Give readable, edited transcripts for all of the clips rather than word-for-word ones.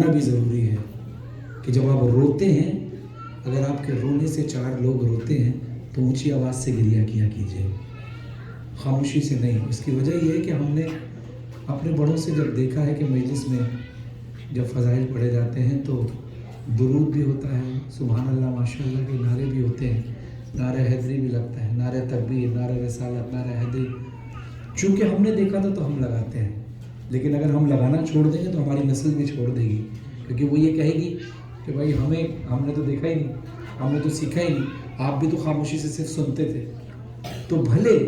بھی ضروری ہے کہ جب آپ روتے ہیں، اگر آپ کے رونے سے 4 لوگ روتے ہیں تو اونچی آواز سے گریہ کیا کیجیے، خاموشی سے نہیں۔ اس کی وجہ یہ ہے کہ ہم نے اپنے بڑوں سے جب دیکھا ہے کہ مجلس میں جب فضائل پڑھے جاتے ہیں تو درود بھی ہوتا ہے، سبحان اللہ ماشاء اللہ کے نعرے بھی ہوتے ہیں، نعرہ حیدری بھی لگتا ہے، نعرہ تکبیر، نعرہ رسالت، نعرہ حیدری۔ چونکہ ہم نے دیکھا تھا تو ہم لگاتے ہیں، لیکن اگر ہم لگانا چھوڑ دیں گے تو ہماری نسل بھی چھوڑ دے گی، کیونکہ وہ یہ کہے گی کہ بھائی ہم نے تو دیکھا ہی نہیں، ہم نے تو سیکھا ہی نہیں، آپ بھی تو خاموشی سے صرف سنتے تھے۔ تو بھلے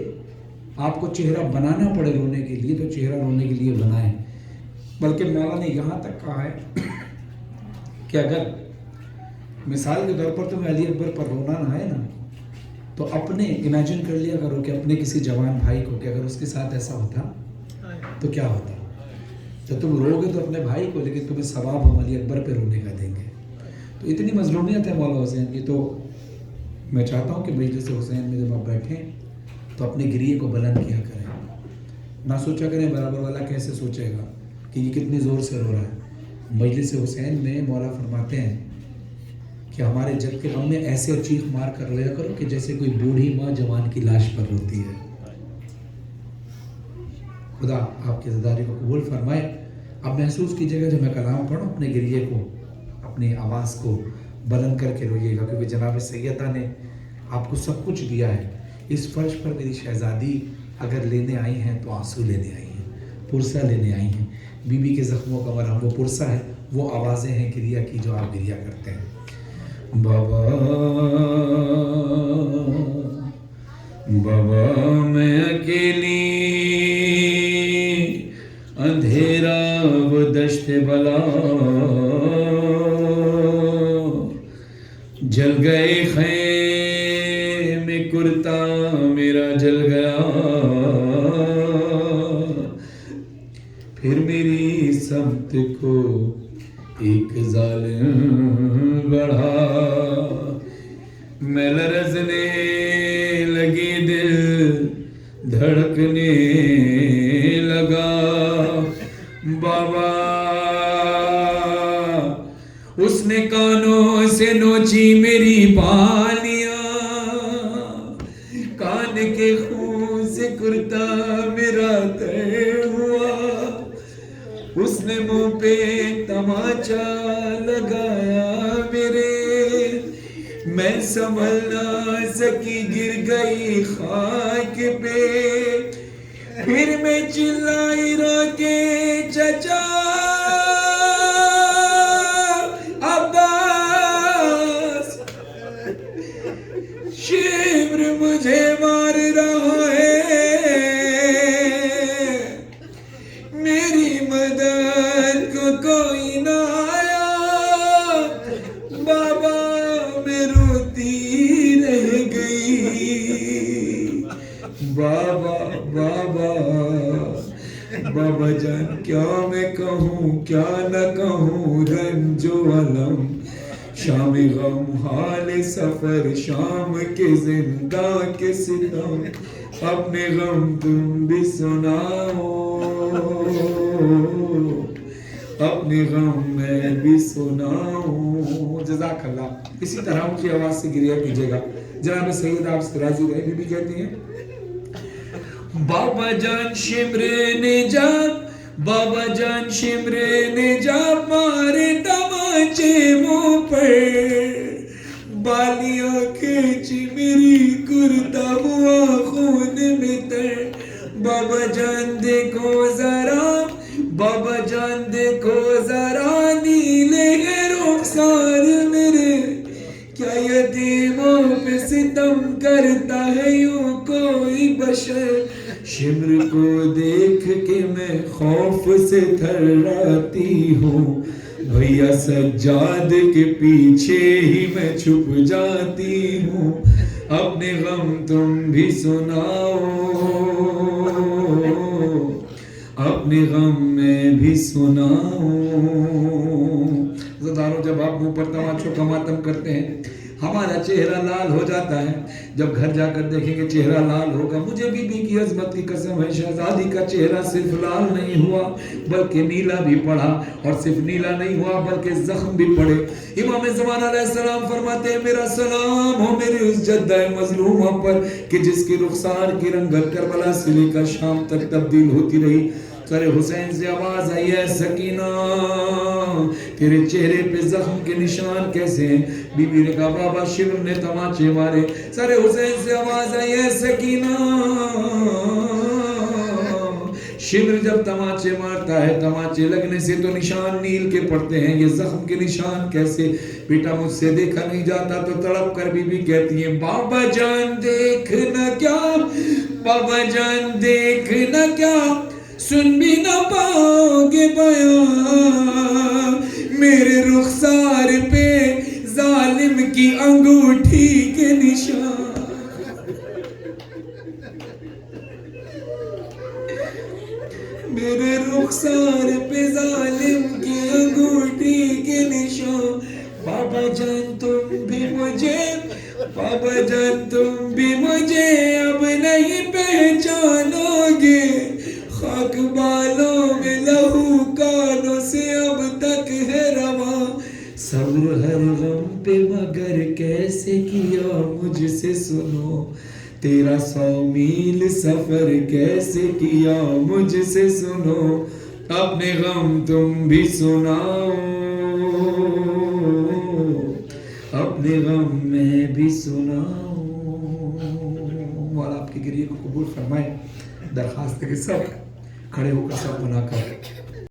آپ کو چہرہ بنانا پڑے رونے کے لیے تو چہرہ رونے کے لیے بنائیں، بلکہ مولا نے یہاں تک کہا ہے کہ اگر مثال کے طور پر تمہیں علی اکبر پر رونا نہ آئے نا تو اپنے امیجن کر لیا کرو کہ اپنے کسی جوان بھائی کو کہ اگر اس کے ساتھ ایسا ہوتا تو کیا ہوتا۔ جب تم رو گے تو اپنے بھائی کو، لیکن تمہیں ثواب ہم علی اکبر پہ رونے کا دیں گے۔ تو اتنی مظلومیت ہے مولا حسین کی۔ تو میں چاہتا ہوں کہ مجلس حسین میں جب آپ بیٹھیں تو اپنے گریے کو بلند کیا کریں، نہ سوچا کریں برابر والا کیسے سوچے گا کہ یہ کتنی زور سے رو رہا ہے۔ مجلس حسین میں مولا فرماتے ہیں کہ ہمارے جگ کے غم میں ایسے چیخ مار کر لیا کرو کہ جیسے کوئی بوڑھی ماں جوان کی لاش پر روتی ہے۔ خدا آپ کی عزاداری کو قبول فرمائے۔ اب محسوس کیجیے گا جب میں کلام پڑھوں اپنے گریے کو، اپنی آواز کو بلند کر کے روئیے گا، کیونکہ جناب سیدہ نے آپ کو سب کچھ دیا ہے۔ اس فرش پر میری شہزادی اگر لینے آئی ہیں تو آنسو لینے آئی ہیں، پرسہ لینے آئی ہیں۔ بی بی کے زخموں کا مرہم وہ پرسہ ہے، وہ آوازیں ہیں گریہ کی جو آپ گریہ کرتے ہیں۔ بابا بابا میں اکیلی اندھیرا وہ دشت بلا، جل گئے خیم کرتا میرا جل گیا، پھر میری سمت کو ایک ظالم بڑھا، میں لرزنے لگی دل دھڑکنے لگا، بابا اس نے کانوں سے نوچی میری بالیاں، کان کے خون سے کرتا میرا تر ہوا، اس نے منہ پہ تماچا لگایا میرے، میں سنبھل نہ سکی گر گئی خاک پہ، پھر میں چلائی رو کے چچا عباس، شمر مجھے مار رہا ہے، میری مدد کو کوئی نہ آیا، بابا میں روتی رہ گئی، بابا بابا بابا جان کیا میں کہوں کیا نہ کہوں، رنج و علم شام غم حال سفر شام کے زندہ کے ستم، اپنے غم تم بھی سناؤ، اپنے غم میں بھی سناؤں۔ جزاک اللہ۔ اسی طرح ان کی آواز سے گریہ کیجیے گا۔ جناب سید آپ سے راضی رہے۔ بی بی کہتی ہیں بابا جان شمرے نے جب، بابا جان شمرے نے جب مارے تماچے منہ پر، بالیاں کھینچی میری کرتا ہوا خون میں تر، بابا جان دیکھو ذرا، بابا جان دیکھو ذرا نیلے رخسار میرے، کیا یتیموں پہ ستم کرتا ہے یوں کوئی بشر، شمر کو دیکھ کے میں خوف سے تھراتی ہوں، بھیا سجاد کے پیچھے ہی میں چھپ جاتی ہوں، اپنے غم تم بھی سناؤ، اپنے غم میں بھی سناؤ۔ زداروں جب آپ منہ پر تماچوں کا ماتم کرتے ہیں، ہمارا چہرہ لال ہو جاتا ہے، جب گھر جا کر دیکھیں گے چہرہ لال ہوگا. مجھے بی بی کی عظمت کی قسم ہے، شہزادی کا چہرہ صرف لال نہیں ہوا بلکہ نیلا بھی پڑا، اور صرف نیلا نہیں ہوا بلکہ زخم بھی پڑے. امام زمان علیہ السلام فرماتے ہیں میرا سلام ہو میری اس جدہ مظلومہ پر کہ جس کی رخسار کی رنگت کربلا سے لے کر شام تک تبدیل ہوتی رہی. سر حسین سے آواز آئی ہے سکینہ تیرے چہرے پہ زخم کے نشان کیسے ہیں؟ بی بی نے کہا بابا شبر نے تماچے مارے. سر حسین سے آواز آئی ہے سکینہ شبر جب تماچے مارتا ہے تماچے لگنے سے تو نشان نیل کے پڑتے ہیں، یہ زخم کے نشان کیسے؟ بیٹا مجھ سے دیکھا نہیں جاتا. تو تڑپ کر بی بی کہتی ہیں بابا جان دیکھنا کیا، بابا جان دیکھنا کیا، سن بھی نہ پاؤ گے بیان میرے رخسار پہ ظالم کی انگوٹھی کے نشان. میرے رخسار پہ ظالم کی انگوٹھی کے نشان. بابا جان تم بھی مجھے، بابا جان تم بھی مجھے اب نہیں پہچانو گے، خاک بالوں میں لہو کانوں سے اب تک ہے رواں. صبر ہر غم پہ مگر کیسے کیا مجھ سے سنو، تیرا 100 میل سفر کیسے کیا مجھ سے سنو، اپنے غم تم بھی سناؤ اپنے غم میں بھی سناؤ. مولا آپ کی گریہ کو قبول فرمائے. درخواست ہے کہ سب کھڑے ہو کر سب بنا کر